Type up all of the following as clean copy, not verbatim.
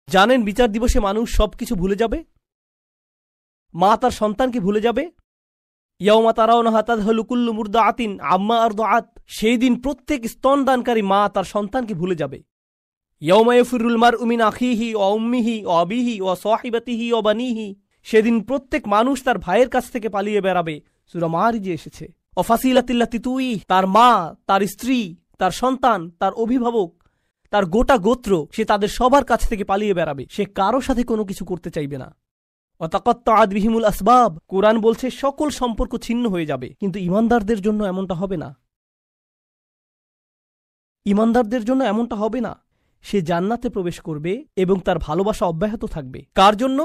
জানেন বিচার দিবসে মানুষ সবকিছু ভুলে যাবে, মা তার সন্তানকে ভুলে যাবে। ইয়াউমা তারাউনাহা তাযহালু কুল্লু মুরদিআতিন আম্মা আরদাআত, সেই দিন প্রত্যেক স্তনদানকারী মা তার সন্তানকে ভুলে যাবে। ইয়াউমা ইয়াফিরুল মারউ মিন আখিহি ওয়া উম্মিহি ওয়া আবিহি ওয়া সাহিবাতিহি ওয়া বানিহি, সেদিন প্রত্যেক মানুষ তার ভাইয়ের কাছ থেকে পালিয়ে বেড়াবে। সূরা মারিজে এসেছে। ওয়া ফাসিলাতিল্লাতি তুই, তার মা, তার স্ত্রী, তার সন্তান, তার অভিভাবক, তার গোটা গোত্র, সে তাদের সবার কাছ থেকে পালিয়ে বেড়াবে। সে কারো সাথে কোনো কিছু করতে চাইবে না। ওয়াতাকাত্তাআত বিহিমুল আসবাব, কোরআন বলছে সকল সম্পর্ক ছিন্ন হয়ে যাবে। কিন্তু ঈমানদারদের জন্য এমনটা হবে না। ঈমানদারদের জন্য এমনটা হবে না। সে জান্নাতে প্রবেশ করবে এবং তার ভালোবাসা অব্যাহত থাকবে। কার জন্য?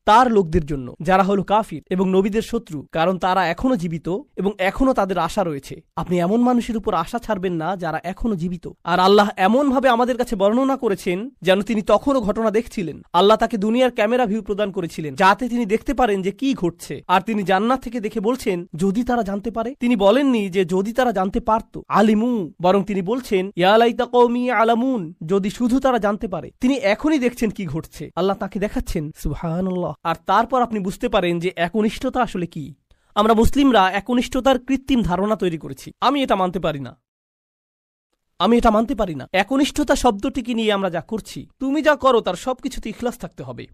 তার লোকদের জন্য, যারা হলো কাফির এবং নবীদের শত্রু, কারণ তারা এখনো জীবিত এবং এখনো তাদের আশা রয়েছে। আপনি এমন মানুষের উপর আশা ছাড়বেন না যারা এখনো জীবিত। আর আল্লাহ এমনভাবে আমাদের কাছে বর্ণনা করেছেন যেন তিনি তখনও ঘটনা দেখছিলেন। আল্লাহ তাকে দুনিয়ার ক্যামেরা ভিউ প্রদান করেছিলেন যাতে তিনি দেখতে পারেন যে কি ঘটছে। আর তিনি জান্নাত থেকে দেখে বলছেন যদি তারা জানতে পারে। তিনি বলেননি যে যদি তারা জানতে পারত, আলিমু, বরং তিনি বলছেন ইয়া লাইতা কওমি আলামুন, যদি শুধু তারা জানতে পারে। তিনি এখনই দেখছেন কি ঘটছে, আল্লাহ তাকে দেখাচ্ছেন। সুবহানাল্লাহ। আর তারপর আপনি বুঝতে পারেন যে একনিষ্ঠতা আসলে কি। আমরা মুসলিমরা একনিষ্ঠতার কৃত্রিম ধারণা তৈরি করেছি। আমি এটা মানতে পারি না। একনিষ্ঠতা শব্দটিকে নিয়ে আমরা যা করছি, তুমি যা করো তার সবকিছুতে ইখলাস থাকতে হবে।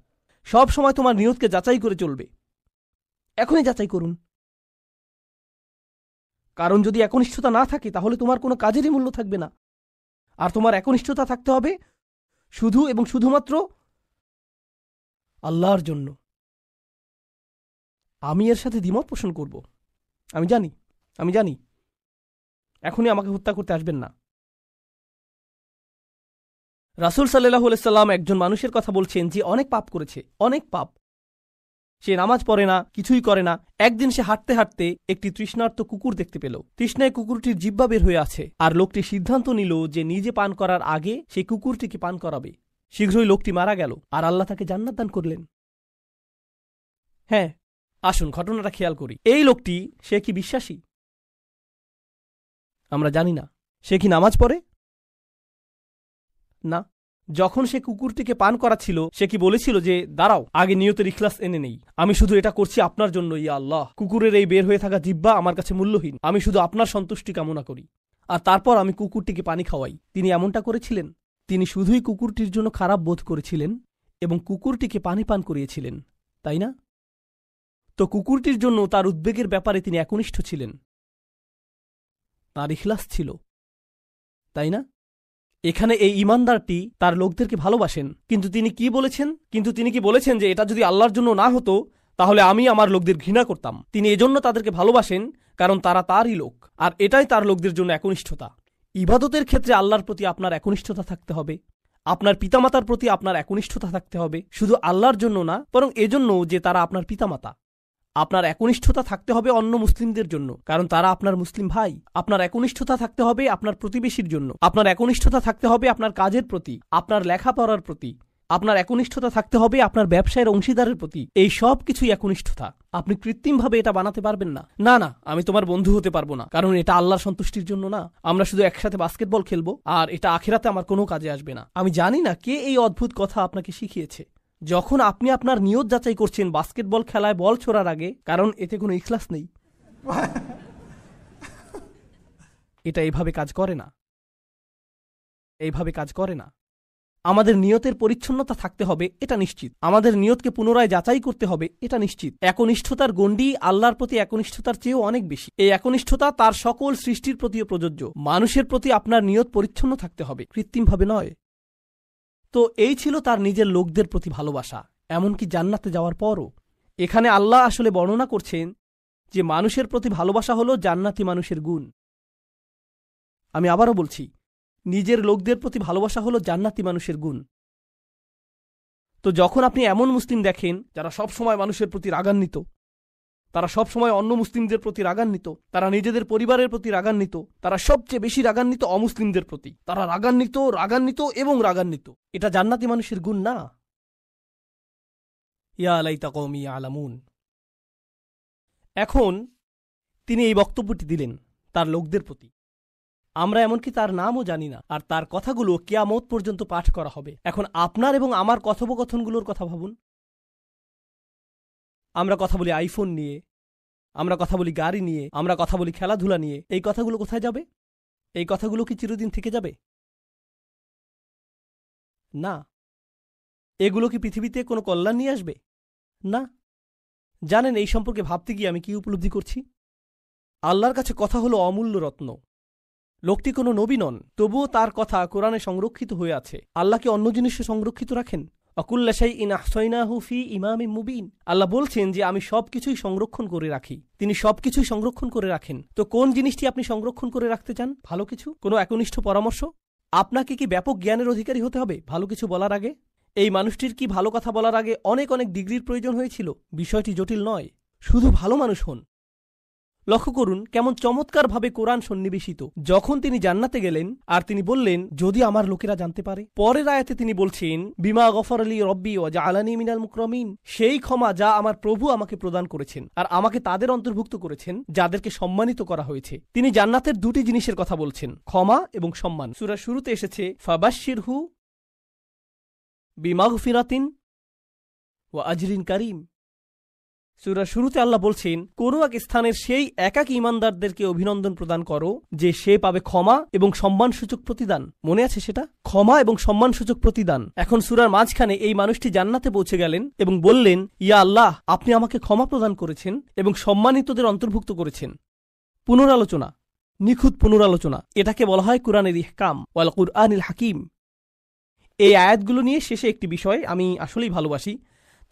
সব সময় তোমার নিয়তকে যাচাই করে চলবে। এখনই যাচাই করুন। কারণ যদি একনিষ্ঠতা না থাকে তাহলে তোমার কোনো কাজেরই মূল্য থাকবে না। আর তোমার একনিষ্ঠতা থাকতে হবে শুধু এবং শুধুমাত্র আল্লাহর জন্য। আমি এর সাথে দ্বিমত পোষণ করব, আমি জানি। এখনই আমাকে হত্যা করতে আসবেন না। রাসূল সাল্লাল্লাহু আলাইহি সাল্লাম একজন মানুষের কথা বলছেন যে অনেক পাপ করেছে, অনেক পাপ। সে নামাজ পড়ে না, কিছুই করে না। একদিন সে হাঁটতে হাঁটতে একটি তৃষ্ণার্ত কুকুর দেখতে পেল। তৃষ্ণায় কুকুরটির জিহ্বা বের হয়ে আছে। আর লোকটি সিদ্ধান্ত নিল যে নিজে পান করার আগে সেই কুকুরটিকে পান করাবে। শীঘ্রই লোকটি মারা গেল আর আল্লাহ তাকে জান্নাত দান করলেন। হ্যাঁ, আসুন ঘটনাটা খেয়াল করি। এই লোকটি, সে কি বিশ্বাসী? আমরা জানি না। সে কি নামাজ পড়ে? না। যখন সে কুকুরটিকে পান করাচ্ছিল, সে কি বলেছিল যে দাঁড়াও, আগে নিয়তের ইখলাস এনে নেই, আমি শুধু এটা করছি আপনার জন্য, ইয়া আল্লাহ, কুকুরের এই বের হয়ে থাকা জিহ্বা আমার কাছে মূল্যহীন, আমি শুধু আপনার সন্তুষ্টি কামনা করি, আর তারপর আমি কুকুরটিকে পানি খাওয়াই। তিনি এমনটা করেছিলেন? তিনি শুধুই কুকুরটির জন্য খারাপ বোধ করেছিলেন এবং কুকুরটিকে পানি পান করিয়েছিলেন, তাই না? তো কুকুরটির জন্য তার উদ্বেগের ব্যাপারে তিনি একনিষ্ঠ ছিলেন, তার ইখলাস ছিল, তাই না? এখানে এই ঈমানদারটি তার লোকদেরকে ভালোবাসেন, কিন্তু তিনি কি বলেছেন যে এটা যদি আল্লাহর জন্য না হতো তাহলে আমি আমার লোকদের ঘৃণা করতাম। তিনি এজন্য তাদেরকে ভালোবাসেন কারণ তারা তারই লোক, আর এটাই তার লোকদের জন্য একনিষ্ঠতা। ইবাদতের ক্ষেত্রে আল্লাহর প্রতি আপনার একনিষ্ঠতা থাকতে হবে, আপনার পিতামাতার প্রতি আপনার একনিষ্ঠতা থাকতে হবে, শুধু আল্লাহর জন্য না, বরং এজন্য যে তারা আপনার পিতামাতা। আপনার একনিষ্ঠতা থাকতে হবে অন্য মুসলিমদের জন্য, কারণ তারা আপনার মুসলিম ভাই। আপনার একনিষ্ঠতা থাকতে হবে আপনার প্রতিবেশীর জন্য। আপনার একনিষ্ঠতা থাকতে হবে আপনার কাজের প্রতি, আপনার লেখাপড়ার প্রতি। আপনার একনিষ্ঠতা থাকতে হবে আপনার ব্যবসায়ের অংশীদারের প্রতি। এই সব কিছুই একনিষ্ঠতা। আপনি কৃত্রিমভাবে এটা বানাতে পারবেন না। না, আমি তোমার বন্ধু হতে পারবো না, কারণ এটা আল্লাহর সন্তুষ্টির জন্য না। আমরা শুধু একসাথে বাস্কেটবল খেলবো আর এটা আখিরাতে আমার কোনো কাজে আসবে না। আমি জানি না কে এই অদ্ভুত কথা আপনাকে শিখিয়েছে। যখন আপনি আপনার নিয়ত যাচাই করছেন বাস্কেটবল খেলায় বল ছোড়ার আগে, কারণ এতে কোনো ইখলাস নেই, এটা এইভাবে কাজ করে না। আমাদের নিয়তের পরিচ্ছন্নতা থাকতে হবে, এটা নিশ্চিত। আমাদের নিয়তকে পুনরায় যাচাই করতে হবে, এটা নিশ্চিত। একনিষ্ঠতার গণ্ডি আল্লাহর প্রতি একনিষ্ঠতার চেয়েও অনেক বেশি। এই একনিষ্ঠতা তার সকল সৃষ্টির প্রতিও প্রযোজ্য। মানুষের প্রতি আপনার নিয়ত পরিচ্ছন্ন থাকতে হবে, কৃত্রিমভাবে নয়। তো এই ছিল তার নিজের লোকদের প্রতি ভালোবাসা, এমনকি জান্নাতে যাওয়ার পরও। এখানে আল্লাহ আসলে বর্ণনা করছেন যে মানুষের প্রতি ভালোবাসা হলো জান্নাতি মানুষের গুণ। আমি আবারও বলছি, নিজের লোকদের প্রতি ভালোবাসা হলো জান্নাতি মানুষের গুণ। তো যখন আপনি এমন মুসলিম দেখেন যারা সব সময় মানুষের প্রতি রাগান্বিত, তারা সব সময় অন্য মুসলিমদের প্রতি রাগান্বিত, তারা নিজেদের পরিবারের প্রতি রাগান্বিত, তারা সবচেয়ে বেশি রাগান্বিত অমুসলিমদের প্রতি, তারা রাগান্বিত, এটা জান্নাতি মানুষের গুণ না। ইয়া লাইতা কওমি ইয়ালামুন। এখন তিনি এই বক্তব্যটি দিলেন তার লোকদের প্রতি। আমরা এমনকি তার নামও জানি না, আর তার কথাগুলো কিয়ামত পর্যন্ত পাঠ করা হবে। এখন আপনার এবং আমার কথোপকথনগুলোর কথা ভাবুন। আমরা কথা বলি আইফোন নিয়ে, আমরা কথা বলি গাড়ি নিয়ে, আমরা কথা বলি খেলাধুলা নিয়ে। এই কথাগুলো কোথায় যাবে? এই কথাগুলো কি চিরদিন থেকে যাবে? না। এগুলো কি পৃথিবীতে কোনো কল্যাণ নিয়ে আসবে? না। জানেন এই সম্পর্কে ভাবতে গিয়ে আমি কি উপলব্ধি করছি? আল্লাহর কাছে কথা হলো অমূল্য রত্ন। লোকটি কোনো নবী নন, তবুও তার কথা কোরআনে সংরক্ষিত হয়ে আছে। আল্লাহ কি অন্য জিনিসে সংরক্ষিত রাখেন? অকুল্লা শাইইন আহসাইনাহু ফি ইমামিম মুবিন। আল্লাহ বলছেন যে আমি সবকিছুই সংরক্ষণ করে রাখি। তিনি সবকিছুই সংরক্ষণ করে রাখেন। তো কোন জিনিসটি আপনি সংরক্ষণ করে রাখতে চান? ভালো কিছু, কোনো একনিষ্ঠ পরামর্শ? আপনাকে কি ব্যাপক জ্ঞানের অধিকারী হতে হবে ভালো কিছু বলার আগে? এই মানুষটির কি ভালো কথা বলার আগে অনেক অনেক ডিগ্রির প্রয়োজন হয়েছিল? বিষয়টি জটিল নয়, শুধু ভালো মানুষ হন। লক্ষ্য করুন কেমন চমৎকারভাবে কোরআন সন্নিবেশিত। যখন তিনি জান্নাতে গেলেন আর তিনি বললেন যদি আমার লোকেরা জানতে পারে, পরের আয়াতে তিনি বলছেন বিমা গফর আলী রব্বি ও জাআলানি মিনাল মুকরামিন, সেই ক্ষমা যা আমার প্রভু আমাকে প্রদান করেছেন আর আমাকে তাদের অন্তর্ভুক্ত করেছেন যাদেরকে সম্মানিত করা হয়েছে। তিনি জান্নাতের দুটি জিনিসের কথা বলছেন, ক্ষমা এবং সম্মান। সূরার শুরুতে এসেছে ফাবাশশিরহু বিমাগফিরাতিন ওয়া আজরিন কারীম। সূরার শুরুতে আল্লাহ বলছেন কোনো এক স্থানের সেই একাকী ঈমানদারদেরকে অভিনন্দন প্রদান করো যে সে পাবে ক্ষমা এবং সম্মানসূচক প্রতিদান। মনে আছে সেটা? ক্ষমা এবং সম্মানসূচক প্রতিদান। এখন সূরার মাঝখানে এই মানুষটি জান্নাতে পৌঁছে গেলেন এবং বললেন ইয়া আল্লাহ, আপনি আমাকে ক্ষমা প্রদান করেছেন এবং সম্মানিতদের অন্তর্ভুক্ত করেছেন। পুনরালোচনা, নিখুঁত পুনরালোচনা, এটাকে বলা হয় কুরআনের ইহকাম ওয়াল কুরআনিল হাকিম। এই আয়াতগুলো নিয়ে শেষে একটি বিষয় আমি আসলেই ভালোবাসি,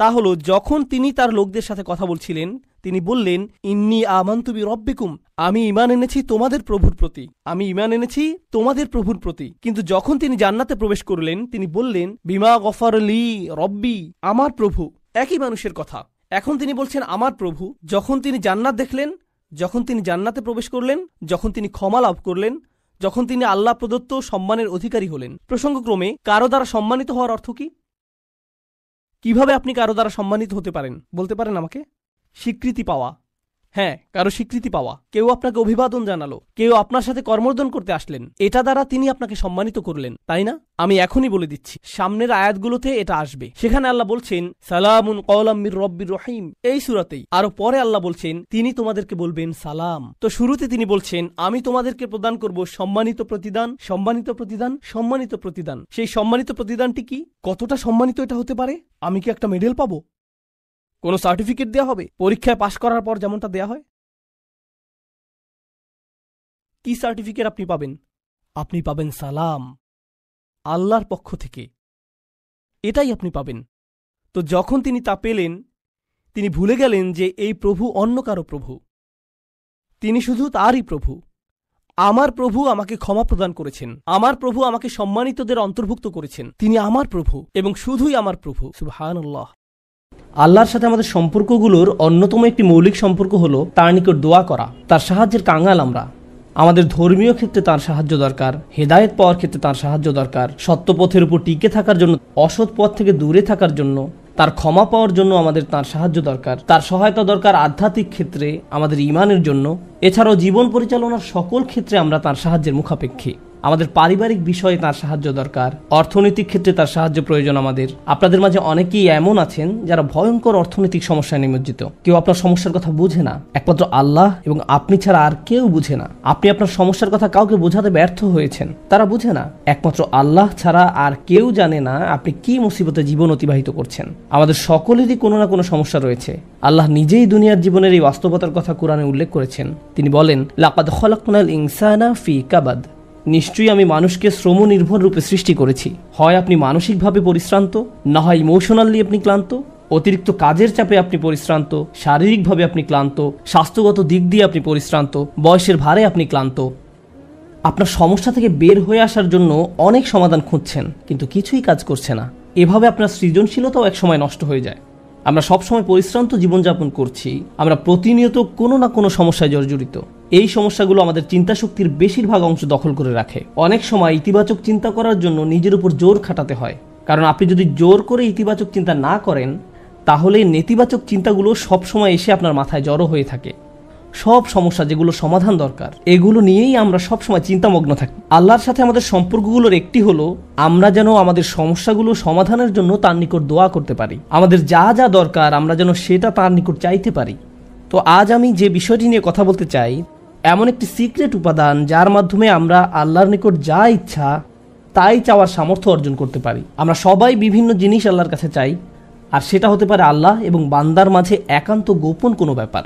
তা হলো যখন তিনি তার লোকদের সাথে কথা বলছিলেন তিনি বললেন ইন্নী আমানতু বিরব্বিকুম, আমি ঈমান এনেছি তোমাদের প্রভুর প্রতি, আমি ঈমান এনেছি তোমাদের প্রভুর প্রতি। কিন্তু যখন তিনি জান্নাতে প্রবেশ করলেন তিনি বললেন বিমা গফর লি রব্বি, আমার প্রভু। একই মানুষের কথা। এখন তিনি বলছেন আমার প্রভু। যখন তিনি জান্নাত দেখলেন, যখন তিনি জান্নাতে প্রবেশ করলেন, যখন তিনি ক্ষমা লাভ করলেন, যখন তিনি আল্লাহ প্রদত্ত সম্মানের অধিকারী হলেন। প্রসঙ্গক্রমে কারো দ্বারা সম্মানিত হওয়ার অর্থ কি? কিভাবে আপনি কারো দ্বারা সম্মানিত হতে পারেন বলতে পারেন আমাকে? স্বীকৃতি পাওয়া। হ্যাঁ, কারো স্বীকৃতি পাওয়া। কেউ আপনাকে অভিবাদন জানালো, কেউ আপনার সাথে কর্মর্দন করতে আসলেন, এটা দ্বারা তিনি আপনাকে সম্মানিত করলেন, তাই না? আমি এখনই বলে দিচ্ছি সামনের আয়াতগুলোতে এটা আসবে। সেখানে আল্লাহ বলছেন সালামুন কওলাম মির রব্বির রহিম, এই সূরাতেই। আরো পরে আল্লাহ বলছেন তিনি তোমাদেরকে বলবেন সালাম। তো শুরুতে তিনি বলছেন আমি তোমাদেরকে প্রদান করব সম্মানিত প্রতিদান, সম্মানিত প্রতিদান, সম্মানিত প্রতিদান। সেই সম্মানিত প্রতিদানটি কি? কতটা সম্মানিত এটা হতে পারে? আমি কি একটা মেডেল পাবো? কোনো সার্টিফিকেট দেওয়া হবে পরীক্ষায় পাশ করার পর যেমনটা দেয়া হয়? কি সার্টিফিকেট আপনি পাবেন? আপনি পাবেন সালাম, আল্লাহর পক্ষ থেকে। এটাই আপনি পাবেন। তো যখন তিনি তা পেলেন তিনি ভুলে গেলেন যে এই প্রভু অন্য কারো প্রভু, তিনি শুধু তারই প্রভু। আমার প্রভু আমাকে ক্ষমা প্রদান করেছেন, আমার প্রভু আমাকে সম্মানিতদের অন্তর্ভুক্ত করেছেন, তিনি আমার প্রভু এবং শুধুই আমার প্রভু। সুবহানাল্লাহ। আল্লাহর সাথে আমাদের সম্পর্কগুলোর অন্যতম একটি মৌলিক সম্পর্ক হলো তার নিকট দোয়া করা। তার সাহায্যের কাঙাল আমরা। আমাদের ধর্মীয় ক্ষেত্রে তার সাহায্য দরকার, হেদায়েত পাওয়ার ক্ষেত্রে তার সাহায্য দরকার, সত্য পথের উপর টিকে থাকার জন্য, অসৎ পথ থেকে দূরে থাকার জন্য, তার ক্ষমা পাওয়ার জন্য আমাদের তার সাহায্য দরকার, তার সহায়তা দরকার আধ্যাত্মিক ক্ষেত্রে আমাদের ঈমানের জন্য। এছাড়াও জীবন পরিচালনার সকল ক্ষেত্রে আমরা তার সাহায্যের মুখাপেক্ষী। আমাদের পারিবারিক বিষয়ে তার সাহায্য দরকার, অর্থনৈতিক ক্ষেত্রে তার সাহায্য প্রয়োজন আমাদের। আপনাদের মাঝে অনেকেই এমন আছেন যারা ভয়ঙ্কর অর্থনৈতিক সমস্যায় নিমজ্জিত। কেউ আপনার সমস্যার কথা বুঝে না, একমাত্র আল্লাহ এবং আপনি ছাড়া আর কেউ বুঝে না। আপনি আপনার সমস্যার কথা কাউকে বোঝাতে ব্যর্থ হয়েছেন, তারা বুঝে না। একমাত্র আল্লাহ ছাড়া আর কেউ জানে না আপনি কি মুসিবতে জীবন অতিবাহিত করছেন। আমাদের সকলেরই কোনো না কোনো সমস্যা রয়েছে। আল্লাহ নিজেই দুনিয়ার জীবনের এই বাস্তবতার কথা কোরআনে উল্লেখ করেছেন। তিনি বলেন লাকাদ খলাকনাল ইনসানা ফি কাবাদ, নিশ্চয়ই আমি মানুষকে শ্রম নির্ভর রূপে সৃষ্টি করেছি। হয় আপনি মানসিকভাবে পরিশ্রান্ত, না হয় ইমোশনালি আপনি ক্লান্ত। অতিরিক্ত কাজের চাপে আপনি পরিশ্রান্ত, শারীরিকভাবে আপনি ক্লান্ত, স্বাস্থ্যগত দিক দিয়ে আপনি পরিশ্রান্ত, বয়সের ভারে আপনি ক্লান্ত। আপনার সমস্যা থেকে বের হয়ে আসার জন্য অনেক সমাধান খুঁজছেন, কিন্তু কিছুই কাজ করছে না। এভাবে আপনার সৃজনশীলতাও একসময় নষ্ট হয়ে যায়। আমরা সবসময় পরিশ্রান্ত জীবনযাপন করছি, আমরা প্রতিনিয়ত কোনো না কোনো সমস্যায় জর্জরিত। এই সমস্যাগুলো আমাদের চিন্তা শক্তির বেশিরভাগ অংশ দখল করে রাখে। অনেক সময় ইতিবাচক চিন্তা করার জন্য নিজের উপর জোর খাটাতে হয়, কারণ আপনি যদি জোর করে ইতিবাচক চিন্তা না করেন তাহলে নেতিবাচক চিন্তাগুলো সবসময় এসে আপনার মাথায় জড়ো হয়ে থাকে। সব সমস্যা যেগুলো সমাধান দরকার এগুলো নিয়েই আমরা সবসময় চিন্তামগ্ন থাকি। আল্লাহর সাথে আমাদের সম্পর্কগুলোর একটি হলো আমরা যেন আমাদের সমস্যাগুলো সমাধানের জন্য তার নিকট দোয়া করতে পারি, আমাদের যা যা দরকার আমরা যেন সেটা তার নিকট চাইতে পারি। তো আজ আমি যে বিষয়টি নিয়ে কথা বলতে চাই এমন একটি সিক্রেট উপাদান যার মাধ্যমে আমরা আল্লাহর নিকট যা ইচ্ছা তাই চাওয়ার সামর্থ্য অর্জন করতে পারি। আমরা সবাই বিভিন্ন জিনিস আল্লাহর কাছে চাই, আর সেটা হতে পারে আল্লাহ এবং বান্দার মাঝে একান্ত গোপন কোনো ব্যাপার।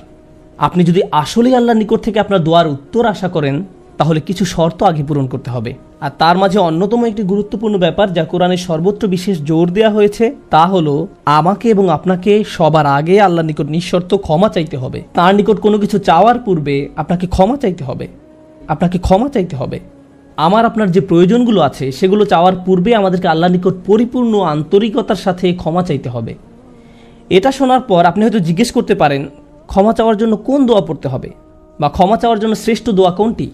আপনি যদি আসলেই আল্লাহর নিকট থেকে আপনার দোয়ার উত্তর আশা করেন তাহলে কিছু শর্ত আগে পূরণ করতে হবে। আর তার মাঝে অন্যতম একটি গুরুত্বপূর্ণ ব্যাপার যা কোরআনের সর্বত্র বিশেষ জোর দেওয়া হয়েছে তা হলো আমাকে এবং আপনাকে সবার আগে আল্লাহর নিকট নিঃশর্ত ক্ষমা চাইতে হবে। তার নিকট কোনো কিছু চাওয়ার পূর্বে আপনাকে ক্ষমা চাইতে হবে, আপনাকে ক্ষমা চাইতে হবে। আমার আপনার যে প্রয়োজনগুলো আছে সেগুলো চাওয়ার পূর্বে আমাদেরকে আল্লাহর নিকট পরিপূর্ণ আন্তরিকতার সাথে ক্ষমা চাইতে হবে। এটা শোনার পর আপনি হয়তো জিজ্ঞেস করতে পারেন ক্ষমা চাওয়ার জন্য কোন দোয়া পড়তে হবে বা ক্ষমা চাওয়ার জন্য শ্রেষ্ঠ দোয়া কোনটি।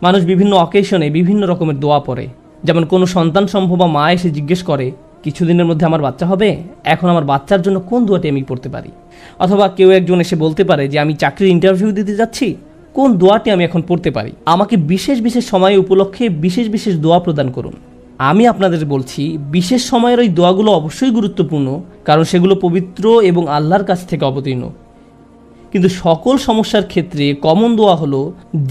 মানুষ বিভিন্ন অকেশনে বিভিন্ন রকমের দোয়া পড়ে। যেমন কোনো সন্তান সম্ভব বা মা এসে জিজ্ঞেস করে কিছুদিনের মধ্যে আমার বাচ্চা হবে, এখন আমার বাচ্চার জন্য কোন দোয়াটি আমি পড়তে পারি। অথবা কেউ একজন এসে বলতে পারে যে আমি চাকরির ইন্টারভিউ দিতে যাচ্ছি, কোন দোয়াটি আমি এখন পড়তে পারি, আমাকে বিশেষ বিশেষ সময় উপলক্ষে বিশেষ বিশেষ দোয়া প্রদান করুন। আমি আপনাদের বলছি বিশেষ সময়ের ওই দোয়াগুলো অবশ্যই গুরুত্বপূর্ণ, কারণ সেগুলো পবিত্র এবং আল্লাহর কাছ থেকে অবতীর্ণ। কিন্তু সকল সমস্যার ক্ষেত্রে কমন দোয়া হলো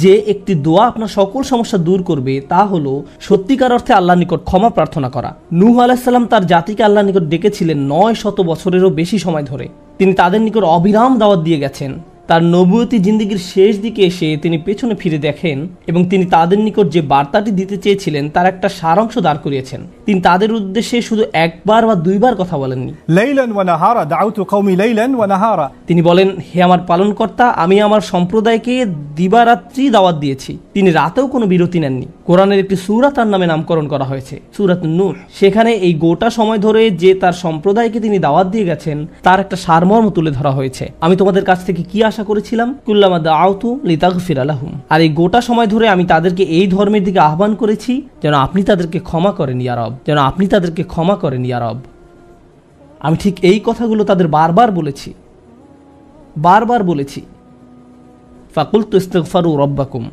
যে একটি দোয়া আপনার সকল সমস্যা দূর করবে, তা হলো সত্যিকার অর্থে আল্লাহর নিকট ক্ষমা প্রার্থনা করা। নূহ আলাইহিস সালাম তার জাতিকে আল্লাহর নিকট ডেকেছিলেন 900 বছরেরও বেশি সময় ধরে। তিনি তাদের নিকট অবিরাম দাওয়াত দিয়ে গেছেন। তার নবুয়তি জিন্দেগির শেষ দিকে এসে তিনি পেছনে ফিরে দেখেন এবং তিনি তাদের নিকট যে বার্তাটি দিতে চেয়েছিলেন তার একটা সারাংশ দাঁড় করিয়েছেন। তিনি তাদের উদ্দেশ্যে শুধু একবার বা দুইবার কথা বলেননি। লাইলান ওয়া নাহারা দাউতু কওমি লাইলান ওয়া নাহারা, তিনি বলেন হে আমার পালনকর্তা, আমি আমার সম্প্রদায়কে দিবারাত্রি দাওয়াত দিয়েছি। তিনি রাতেও কোনো বিরতি নেননি। কোরআনের একটি সূরা তার নামে নামকরণ করা হয়েছে, সূরাতুন নূহ। সেখানে এই গোটা সময় ধরে যে তার সম্প্রদায়কে তিনি দাওয়াত দিয়ে গেছেন তার একটা সারমর্ম তুলে ধরা হয়েছে। আমি তোমাদের কাছ থেকে কি আশা করেছিলাম, কুল্লামা দাআউতু লিতাগফিরা লাহুম। আর এই গোটা সময় ধরে আমি তাদেরকে এই ধর্মের দিকে আহ্বান করেছি যেন আপনি তাদেরকে ক্ষমা করেন ইয়া রব, যেন আপনি তাদেরকে ক্ষমা করেন ইয়া রব। আমি ঠিক এই কথাগুলো তাদের বারবার বলেছি, বারবার বলেছি। ফাকুলতু ইস্তিগফারু রাব্বাকুম,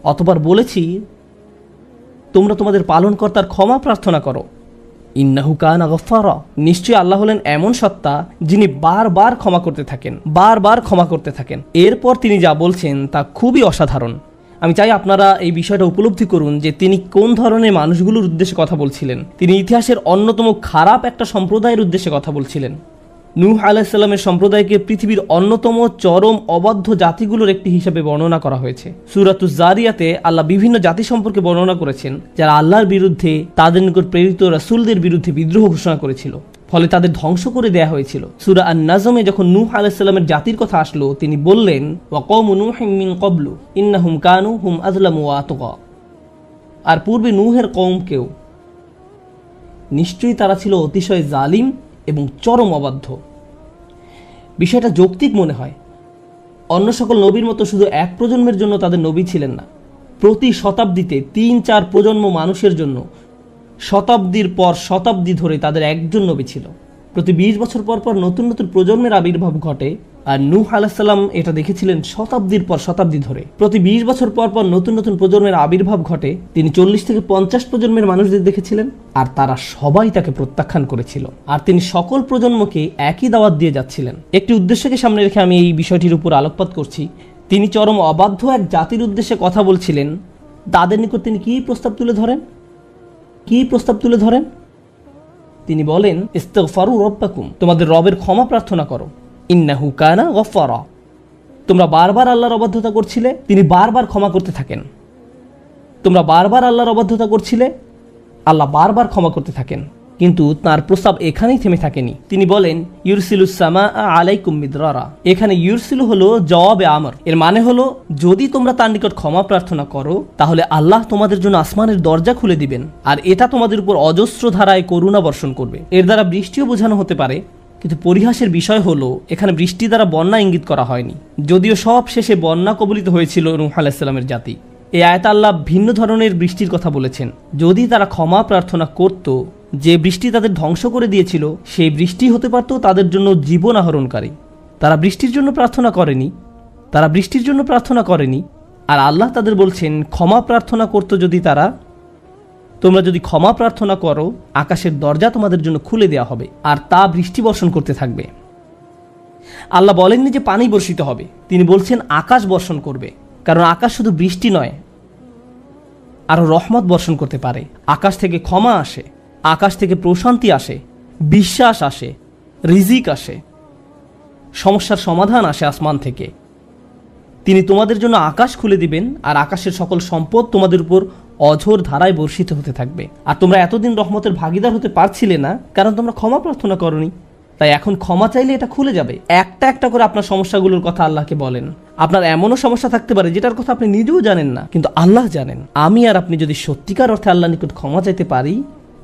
অতবার বলেছি তোমরা তোমাদের পালনকর্তার ক্ষমা প্রার্থনা করো। ইন্নাহু কানা গফফারা, নিশ্চয়ই আল্লাহ হলেন এমন সত্তা যিনি বারবার ক্ষমা করতে থাকেন, বারবার ক্ষমা করতে থাকেন। এরপর তিনি যা বলছেন তা খুবই অসাধারণ। আমি চাই আপনারা এই বিষয়টা উপলব্ধি করুন যে তিনি কোন ধরনের মানুষগুলোর উদ্দেশ্যে কথা বলছিলেন। তিনি ইতিহাসের অন্যতম খারাপ একটা সম্প্রদায়ের উদ্দেশ্যে কথা বলছিলেন। নূহ আলাইহিস সালামের সম্প্রদায়কে পৃথিবীর অন্যতম চরম অবাধ্য জাতিগুলোর একটি হিসাবে বর্ণনা করা হয়েছে। সূরাতুজ জারিয়াতে আল্লাহ বিভিন্ন জাতি সম্পর্কে বর্ণনা করেছেন যারা আল্লাহর বিরুদ্ধে, তাদের নিকট প্রেরিত রাসূলদের বিরুদ্ধে বিদ্রোহ ঘোষণা করেছিল, ফলে তাদের ধ্বংস করে দেয়া হয়েছিল। সূরা আন-নাজমে যখন নূহ আলাইহিস সালামের জাতির কথা আসলো তিনি বললেন ওয়া কওমু নূহিম মিন ক্বাবলু ইন্নাহুম কানু হুম আযলামু ওয়া আতগা, আর পূর্বে নূহের কওমকেও নিশ্চয়ই তারা ছিল অতিশয় জালিম এবং চরম অবাধ্য। বিষয়টা যৌক্তিক মনে হয়। অন্য সকল নবীর মতো শুধু এক প্রজন্মের জন্য তাদের নবী ছিলেন না, প্রতি শতাব্দীতে ৩-৪ প্রজন্ম মানুষের জন্য শতাব্দীর পর শতাব্দী ধরে তাদের একজন নবী ছিল। প্রতি ২০ বছর পর পর নতুন নতুন প্রজন্মের আবির্ভাব ঘটে, আর নূহ আলাইহিস সালাম এটা দেখেছিলেন শতাব্দীর পর শতাব্দী ধরে। প্রতি ২০ বছর পর পর নতুন নতুন প্রজন্মের আবির্ভাব ঘটে। তিনি ৪০ থেকে ৫০ প্রজন্মের মানুষদের দেখেছিলেন, আর তারা সবাই তাকে প্রত্যাখ্যান করেছিল। আর তিনি সকল প্রজন্মকে একই দাওয়াত দিয়ে যাচ্ছিলেন। একটি উদ্দেশ্যকে সামনে রেখে আমি এই বিষয়টির উপর আলোকপাত করছি। তিনি চরম অবাধ্য এক জাতির উদ্দেশ্যে কথা বলছিলেন। তাদের নিকট তিনি কি প্রস্তাব তুলে ধরেন, কি প্রস্তাব তুলে ধরেন? তিনি বলেন ইস্তিগফারু রাব্বাকুম, তোমাদের রবের ক্ষমা প্রার্থনা করো। ইন্নাহু কানা গফফারা, তোমরা বারবার আল্লাহর অবাধ্যতা করছিলে, তিনি বারবার ক্ষমা করতে থাকেন। তোমরা বারবার আল্লাহর অবাধ্যতা করছিলে, আল্লাহ বারবার ক্ষমা করতে থাকেন। কিন্তু তার প্রস্তাব এখানেই থেমে থাকেনি। তিনি বলেন ইউরসিলুস সামাআ আলাইকুম মিদরারা। এখানে ইউরসিলু হলো জওয়াবে আমর। এর মানে হলো যদি তোমরা তার নিকট ক্ষমা প্রার্থনা করো তাহলে আল্লাহ তোমাদের জন্য আসমানের দরজা খুলে দিবেন, আর এটা তোমাদের উপর অজস্র ধারায় করুণা বর্ষণ করবে। এর দ্বারা বৃষ্টিও বোঝানো হতে পারে, কিন্তু পরিহাসের বিষয় হলো এখানে বৃষ্টি দ্বারা বন্যা ইঙ্গিত করা হয়নি, যদিও সব শেষে বন্যা কবলিত হয়েছিল নূহ আলাইহিস সালামের জাতি। এই আয়াতে আল্লাহ ভিন্ন ধরনের বৃষ্টির কথা বলেছেন। যদি তারা ক্ষমা প্রার্থনা করত, যে বৃষ্টি তাদের ধ্বংস করে দিয়েছিল সেই বৃষ্টি হতে পারত তাদের জন্য জীবন আহরণকারী। তারা বৃষ্টির জন্য প্রার্থনা করেনি, তারা বৃষ্টির জন্য প্রার্থনা করেনি, আর আল্লাহ তাদের বলছেন ক্ষমা প্রার্থনা করতো যদি তোমরা যদি ক্ষমা প্রার্থনা করো, আকাশের দরজা তোমাদের জন্য খুলে দেওয়া হবে আর তা বৃষ্টি বর্ষণ করতে থাকবে। আল্লাহ বলেননি যে পানি বর্ষিত হবে, তিনি বলছেন আকাশ বর্ষণ করবে, কারণ আকাশ শুধু বৃষ্টি নয়, আরো রহমত বর্ষণ করতে পারে। আকাশ থেকে ক্ষমা আসে, আকাশ থেকে প্রশান্তি আসে, বিশ্বাস আসে, রিজিক আসে, সমস্যার সমাধান আসে আসমান থেকে। তিনি তোমাদের জন্য আকাশ খুলে দিবেন আর আকাশের সকল সম্পদ তোমাদের উপর অঝোর ধারায় বর্ষিত হতে থাকবে। আর তোমরা এতদিন রহমতের ভাগিদার হতে পারছিলে না, কারণ তোমরা ক্ষমা প্রার্থনা করনি। তাই এখন ক্ষমা চাইলে এটা খুলে যাবে। একটা একটা করে আপনার সমস্যাগুলোর কথা আল্লাহকে বলেন। আপনার এমনও সমস্যা থাকতে পারে যেটার কথা আপনি নিজেও জানেন না, কিন্তু আল্লাহ জানেন। আমি আর আপনি যদি সত্যিকার অর্থে আল্লাহ নিকট ক্ষমা চাইতে পারি,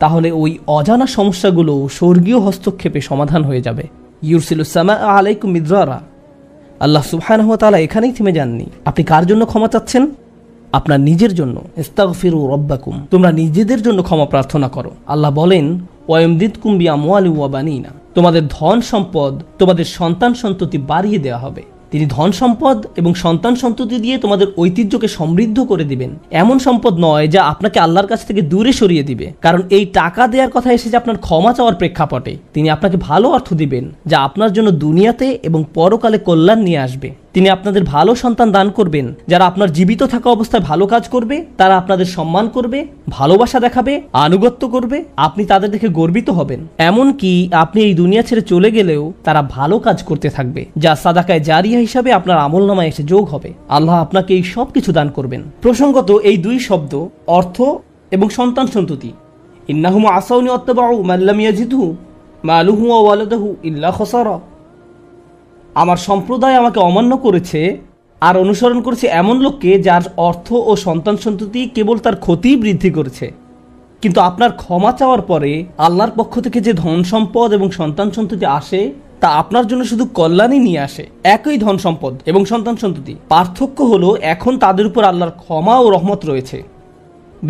তাহলে ওই অজানা সমস্যাগুলো স্বর্গীয় হস্তক্ষেপে সমাধান হয়ে যাবে। ইউরসিলুস সামা আলাইকুম মিদরারা। আল্লাহ সুবহানাহু ওয়া তাআলা এখানেই থেমে যাননি। আপনি কার জন্য ক্ষমা চাচ্ছেন? আপনার নিজের জন্য। ইস্তাগফিরু রাব্বাকুম। তোমরা নিজেদের জন্য ক্ষমা প্রার্থনা করো। আল্লাহ বলেন ওয়ায়ুমদিদকুম বিআমওয়ালিন ওয়া বানিনা। তোমাদের ধন সম্পদ, তোমাদের সন্তান সন্ততি বাড়িয়ে দেওয়া হবে। তিনি ধন সম্পদ এবং সন্তান সন্ততি দিয়ে তোমাদের ঐতিহ্যকে সমৃদ্ধ করে দিবেন। এমন সম্পদ নয় যা আপনাকে আল্লাহর কাছ থেকে দূরে সরিয়ে দিবে, কারণ এই টাকা দেওয়ার কথা এসেছে আপনার ক্ষমা চাওয়ার প্রেক্ষাপটে। তিনি আপনাকে ভালো অর্থ দিবেন যা আপনার জন্য দুনিয়াতে এবং পরকালে কল্যাণ নিয়ে আসবে। তিনি আপনাদের ভালো সন্তান দান করবেন যারা আপনার জীবিত থাকা অবস্থায় ভালো কাজ করবে, তারা আপনাদের সম্মান করবে, ভালোবাসা দেখাবে, আনুগত্য করবে, আপনি তাদের দেখে গর্বিত হবেন। এমনকি আপনি এই দুনিয়া ছেড়ে চলে গেলেও তারা ভালো কাজ করতে থাকবে, যা সাদাকায়ে জারিয়া হিসাবে আপনার আমলনামায় এসে যোগ হবে। আল্লাহ আপনাকে এই সব কিছু দান করবেন। প্রসঙ্গত এই দুই শব্দ অর্থ এবং সন্তান সন্ততি। ইন্নাহুম আসাউনি ওয়াত্তাবাউ মান লাম ইয়াজিদহু মালুহু ওয়া ওয়ালাদুহু ইল্লা খাসারা। আমার সম্প্রদায় আমাকে অমান্য করেছে আর অনুসরণ করেছে এমন লোককে যার অর্থ ও সন্তান সন্ততি কেবল তার ক্ষতি বৃদ্ধি করেছে। কিন্তু আপনার ক্ষমা চাওয়ার পরে আল্লাহর পক্ষ থেকে যে ধন সম্পদ এবং সন্তান সন্ততি আসে, তা আপনার জন্য শুধু কল্যাণই নিয়ে আসে। একই ধন সম্পদ এবং সন্তান সন্ততি, পার্থক্য হলো এখন তাদের উপর আল্লাহর ক্ষমা ও রহমত রয়েছে।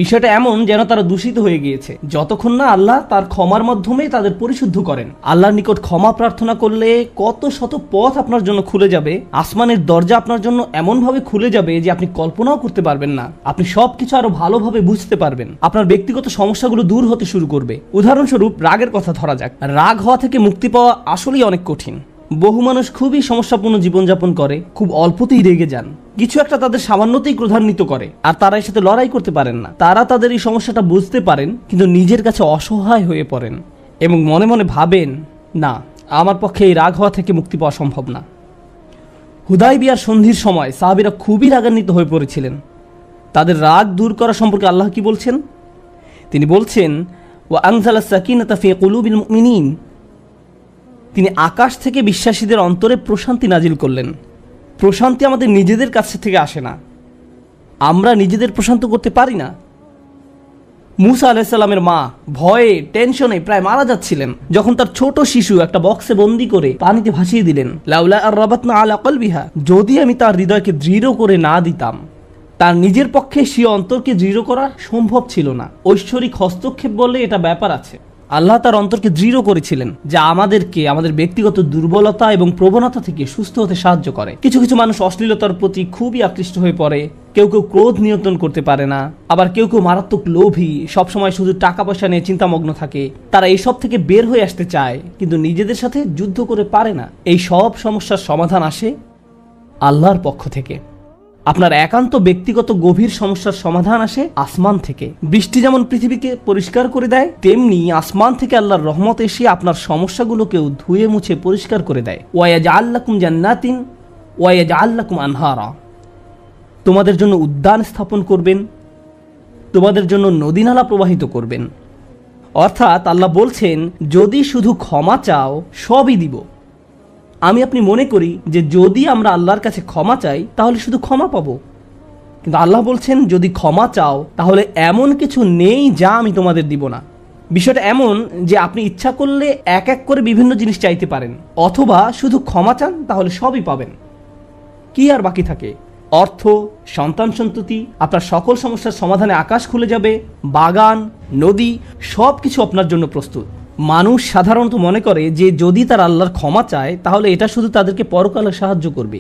বিষয়টা এমন যেন তারা দূষিত হয়ে গিয়েছে, যতক্ষণ না আল্লাহ তার ক্ষমার মাধ্যমে তাদের পরিশুদ্ধ করেন। আল্লাহর নিকট ক্ষমা প্রার্থনা করলে কত শত পথ আপনার জন্য খুলে যাবে। আসমানের দরজা আপনার জন্য এমনভাবে খুলে যাবে যে আপনি কল্পনাও করতে পারবেন না। আপনি সবকিছু আরো ভালোভাবে বুঝতে পারবেন। আপনার ব্যক্তিগত সমস্যাগুলো দূর হতে শুরু করবে। উদাহরণস্বরূপ রাগের কথা ধরা যাক। রাগ হওয়া থেকে মুক্তি পাওয়া আসলেই অনেক কঠিন। বহু মানুষ খুবই সমস্যাপূর্ণ জীবনযাপন করে, খুব অল্পতেই রেগে যান, কিছু একটা তাদের সামান্যতেই ক্রোধান্বিত করে, আর তারা এর সাথে লড়াই করতে পারেন না। তারা তাদের এই সমস্যাটা বুঝতে পারেন, কিন্তু নিজের কাছে অসহায় হয়ে পড়েন এবং মনে মনে ভাবেন, না, আমার পক্ষে এই রাগ হওয়া থেকে মুক্তি পাওয়া সম্ভব না। হুদায়বিয়ার সন্ধির সময় সাহাবীরা খুবই রাগান্বিত হয়ে পড়েছিলেন। তাদের রাগ দূর করা সম্পর্কে আল্লাহ কি বলছেন? তিনি বলছেন ওয়া আনজালাস সাকিনাতা ফি কুলুবিল মুমিনিন। তিনি আকাশ থেকে বিশ্বাসীদের অন্তরে প্রশান্তি নাজিল করলেন। প্রশান্তি আমাদের নিজেদের কাছ থেকে আসে না, আমরা নিজেদের প্রশান্ত করতে পারি না। মুসা আলাইহিস সালামের মা ভয়ে টেনশনে প্রায় মারা যাচ্ছিলেন, যখন তার ছোট শিশু একটা বক্সে বন্দি করে পানিতে ভাসিয়ে দিলেন। লাউলা আর রাবাতনা আলা কলবিহা, যদি আমি তার হৃদয়কে দৃঢ় করে না দিতাম। তার নিজের পক্ষে সে অন্তরকে দৃঢ় করা সম্ভব ছিল না। ঐশ্বরিক হস্তক্ষেপ বললে এটা ব্যাপার আছে। আল্লাহ তার অন্তরকে দৃঢ় করেছিলেন, যা আমাদেরকে আমাদের ব্যক্তিগত দুর্বলতা এবং প্রবণতা থেকে সুস্থ হতে সাহায্য করে। কিছু কিছু মানুষ অশ্লীলতার প্রতি খুবই আকৃষ্ট হয়ে পড়ে, কেউ কেউ ক্রোধ নিয়ন্ত্রণ করতে পারে না, আবার কেউ কেউ মারাত্মক লোভী, সবসময় শুধু টাকা পয়সা নিয়ে চিন্তামগ্ন থাকে। তারা এইসব থেকে বের হয়ে আসতে চায়, কিন্তু নিজেদের সাথে যুদ্ধ করে পারে না। এই সব সমস্যার সমাধান আসে আল্লাহর পক্ষ থেকে। আপনার একান্ত ব্যক্তিগত গভীর সমস্যার সমাধান আসে আসমান থেকে। বৃষ্টি যেমন পৃথিবীকে পরিষ্কার করে দেয়, তেমনি আসমান থেকে আল্লাহর রহমত এসে আপনার সমস্যাগুলোকেও ধুয়ে মুছে পরিষ্কার করে দেয়। ওয়ায়াজআল লাকুম জান্নাতিন ওয়ায়াজআল লাকুম আনহারা। তোমাদের জন্য উদ্যান স্থাপন করবেন, তোমাদের জন্য নদী নালা প্রবাহিত করবেন। অর্থাৎ আল্লাহ বলছেন, যদি শুধু ক্ষমা চাও সবই দিব। আমি আপনি মনে করি যে যদি আমরা আল্লাহর কাছে ক্ষমা চাই তাহলে শুধু ক্ষমা পাবো, কিন্তু আল্লাহ বলছেন যদি ক্ষমা চাও তাহলে এমন কিছু নেই যা আমি তোমাদের দিব না। বিষয়টা এমন যে আপনি ইচ্ছা করলে এক এক করে বিভিন্ন জিনিস চাইতে পারেন, অথবা শুধু ক্ষমা চান তাহলে সবই পাবেন। কি আর বাকি থাকে? অর্থ, সন্তান সন্ততি, আপনার সকল সমস্যার সমাধানে আকাশ খুলে যাবে, বাগান, নদী, সব কিছু আপনার জন্য প্রস্তুত। মানুষ সাধারণত মনে করে যে যদি তারা আল্লাহর ক্ষমা চায় তাহলে এটা শুধু তাদেরকে পরকালে সাহায্য করবে।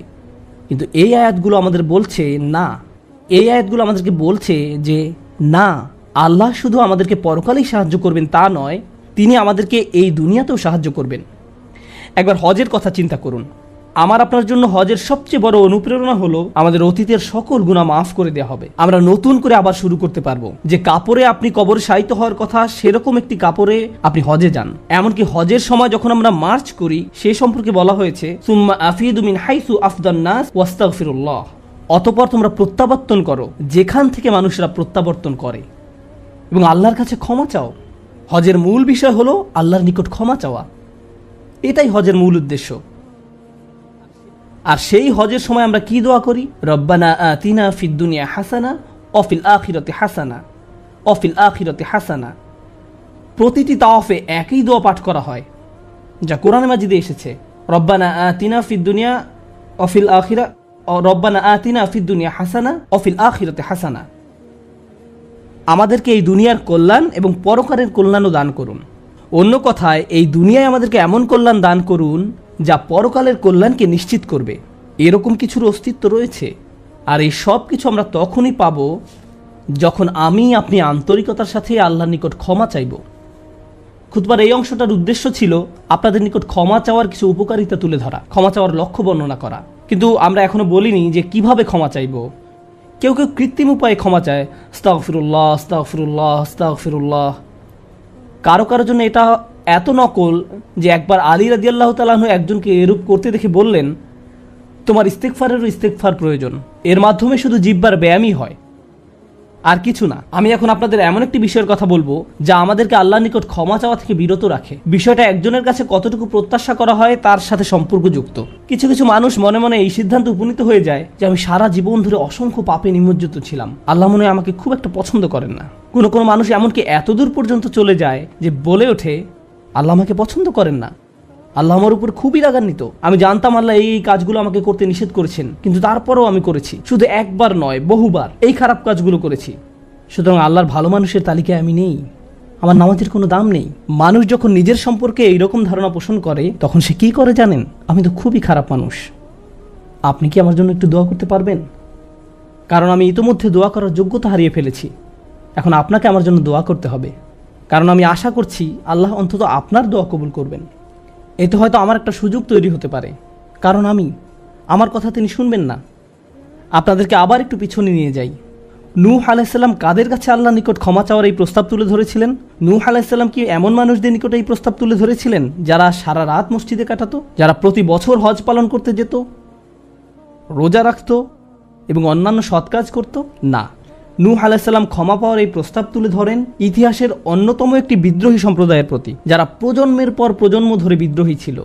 কিন্তু এই আয়াতগুলো আমাদের বলছে না, এই আয়াতগুলো আমাদেরকে বলছে যে না, আল্লাহ শুধু আমাদেরকে পরকালেই সাহায্য করবেন তা নয়, তিনি আমাদেরকে এই দুনিয়াতেও সাহায্য করবেন। একবার হজের কথা চিন্তা করুন। আমার আপনার জন্য হজের সবচেয়ে বড় অনুপ্রেরণা হলো আমাদের অতীতের সকল গুনাহ মাফ করে দেওয়া হবে, আমরা নতুন করে আবার শুরু করতে পারবো। যে কাপড়ে আপনি কবরে শায়িত হওয়ার কথা, সেরকম একটি কাপড়ে আপনি হজে যান। এমনকি হজের সময় যখন আমরা মার্চ করি, সেই সম্পর্কে বলা হয়েছে সুম্মা আফিদু মিন হাইসু আফদান নাস ওয়াস্তাগফিরুল্লাহ, অতঃপর তোমরা প্রত্যাবর্তন করো যেখান থেকে মানুষরা প্রত্যাবর্তন করে, এবং আল্লাহর কাছে ক্ষমা চাও। হজের মূল বিষয় হলো আল্লাহর নিকট ক্ষমা চাওয়া, এটাই হজের মূল উদ্দেশ্য। আর সেই হজের সময় আমরা কি দোয়া করি? রব্বানা আতিনা ফিদ দুনিয়া হাসানা অফিল আখিরাতি হাসানা অফিল আখিরাতি হাসানা। প্রতিটি তাওয়াফে একই দোয়া পাঠ করা হয়, যা কোরআনে মাজিদে এসেছে। রব্বানা আতিনা ফিদ দুনিয়া অফিল আখিরা, রব্বানা আতিনা ফিদ দুনিয়া হাসানা অফিল আখিরাতি হাসানা। আমাদেরকে এই দুনিয়ার কল্যাণ এবং পরকালের কল্যাণও দান করুন। অন্য কথায়, এই দুনিয়ায় আমাদেরকে এমন কল্যাণ দান করুন যা পরকালের কল্যাণকে নিশ্চিত করবে। এরকম কিছুর অস্তিত্ব রয়েছে, আর এই সব কিছু আমরা তখনই পাব যখন আপনি আন্তরিকতার সাথে আল্লাহর নিকট ক্ষমা চাইব। খুতবার এই অংশটার উদ্দেশ্য ছিল আপনাদের নিকট ক্ষমা চাওয়ার কিছু উপকারিতা তুলে ধরা, ক্ষমা চাওয়ার লক্ষ্য বর্ণনা করা। কিন্তু আমরা এখনো বলিনি যে কিভাবে ক্ষমা চাইব। কেউ কেউ কৃত্রিম উপায়ে ক্ষমা চায়, আস্তাগফিরুল্লাহ আস্তাগফিরুল্লাহ আস্তাগফিরুল্লাহ। কারো কারোর জন্য এটা এত নকল যে একবার আলী রাদিয়াল্লাহু তাআলা আনহু একজনকে এরূপ করতে দেখে বললেন, তোমার ইস্তেগফারেরও ইস্তেগফার প্রয়োজন, এর মাধ্যমে শুধু জিহ্বার ব্যায়ামই হয়, আর কিছু না। আমি এখন আপনাদের এমন একটি বিষয়ের কথা বলবো যা আমাদেরকে আল্লাহর নিকট ক্ষমা চাওয়া থেকে বিরত রাখে। বিষয়টা একজনের কাছে কতটুকু প্রত্যাশা করা হয় তার সাথে সম্পর্কযুক্ত। কিছু কিছু মানুষ মনে মনে এই সিদ্ধান্তে উপনীত হয়ে যায় যে আমি সারা জীবন ধরে অসংখ্য পাপে নিমজ্জিত ছিলাম, আল্লাহ মনে হয় আমাকে খুব একটা পছন্দ করেন না। কোনো কোনো মানুষ এমনকি এতদূর পর্যন্ত চলে যায় যে বলে ওঠে, আল্লাহ আমাকে পছন্দ করেন না, আল্লাহ আমার উপর খুবই রাগান্বিত। আমি জানতাম আল্লাহ এই কাজগুলো আমাকে করতে নিষেধ করেছেন, কিন্তু তারপরেও আমি করেছি। শুধু একবার নয়, বহুবার এই খারাপ কাজগুলো করেছি। সুতরাং আল্লাহর ভালো মানুষের তালিকায় আমি নেই, আমার নামাজের কোনো দাম নেই। মানুষ যখন নিজের সম্পর্কে এইরকম ধারণা পোষণ করে, তখন সে কি করে জানেন? আমি তো খুবই খারাপ মানুষ। আপনি কি আমার জন্য একটু দোয়া করতে পারবেন? কারণ আমি ইতোমধ্যে দোয়া করার যোগ্যতা হারিয়ে ফেলেছি। এখন আপনাকে আমার জন্য দোয়া করতে হবে, কারণ আমি আশা করছি আল্লাহ অন্তত আপনার দোয়া কবুল করবেন। এতে হয়তো আমার একটা সুযোগ তৈরি হতে পারে, কারণ আমার কথা তিনি শুনবেন না। আপনাদেরকে আবার একটু পিছনে নিয়ে যাই। নূহ আলাইহিস সালাম কাদের কাছে আল্লাহর নিকট ক্ষমা চাওয়ার এই প্রস্তাব তুলে ধরেছিলেন? নূহ আলাইহিস সালাম কি এমন মানুষদের নিকট এই প্রস্তাব তুলে ধরেছিলেন যারা সারা রাত মসজিদে কাটাতো, যারা প্রতি বছর হজ পালন করতে যেত, রোজা রাখতো এবং অন্যান্য সৎ কাজ করত? না, নূহ আলাইহিস সালাম ক্ষমা পাওয়ার এই প্রস্তাব তুলে ধরেন ইতিহাসের অন্যতম একটি বিদ্রোহী সম্প্রদায়ের প্রতি, যারা প্রজন্মের পর প্রজন্ম ধরে বিদ্রোহী ছিল।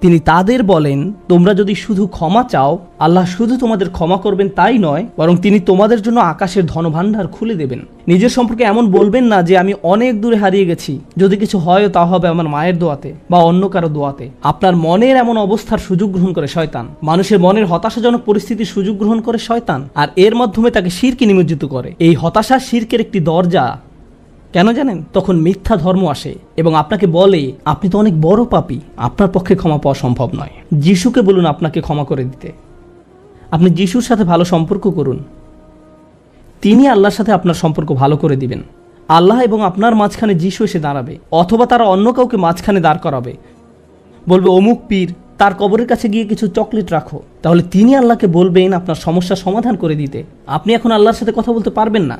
তিনি তাদের বলেন, তোমরা যদি শুধু ক্ষমা চাও, আল্লাহ শুধু তোমাদের ক্ষমা করবেন তাই নয়, বরং তিনি তোমাদের জন্য আকাশের ধনভাণ্ডার খুলে দেবেন। নিজের সম্পর্কে এমন বলবেন না যে আমি অনেক দূরে হারিয়ে গেছি, যদি কিছু হয় তা হবে আমার মায়ের দোয়াতে বা অন্য কারো দোয়াতে। আপনার মনের এমন অবস্থার সুযোগ গ্রহণ করে শয়তান। মানুষের মনের হতাশাজনক পরিস্থিতির সুযোগ গ্রহণ করে শয়তান, আর এর মাধ্যমে তাকে শিরকে নিমজ্জিত করে। এই হতাশা শিরকের একটি দরজা। কেন জানেন? তখন মিথ্যা ধর্ম আসে এবং আপনাকে বলে, আপনি তো অনেক বড় পাপী, আপনার পক্ষে ক্ষমা পাওয়া সম্ভব নয়। যিশুকে বলুন আপনাকে ক্ষমা করে দিতে। আপনি যিশুর সাথে ভালো সম্পর্ক করুন, তিনি আল্লাহর সাথে আপনার সম্পর্ক ভালো করে দিবেন। আল্লাহ এবং আপনার মাঝখানে যিশু এসে দাঁড়াবে, অথবা তারা অন্য কাউকে মাঝখানে দাঁড় করাবে, বলবে অমুক পীর, তার কবরের কাছে গিয়ে কিছু চকলেট রাখো। তাহলে তিনি আল্লাহকে বলবেন আপনার সমস্যার সমাধান করে দিতে। আপনি এখন আল্লাহর সাথে কথা বলতে পারবেন না,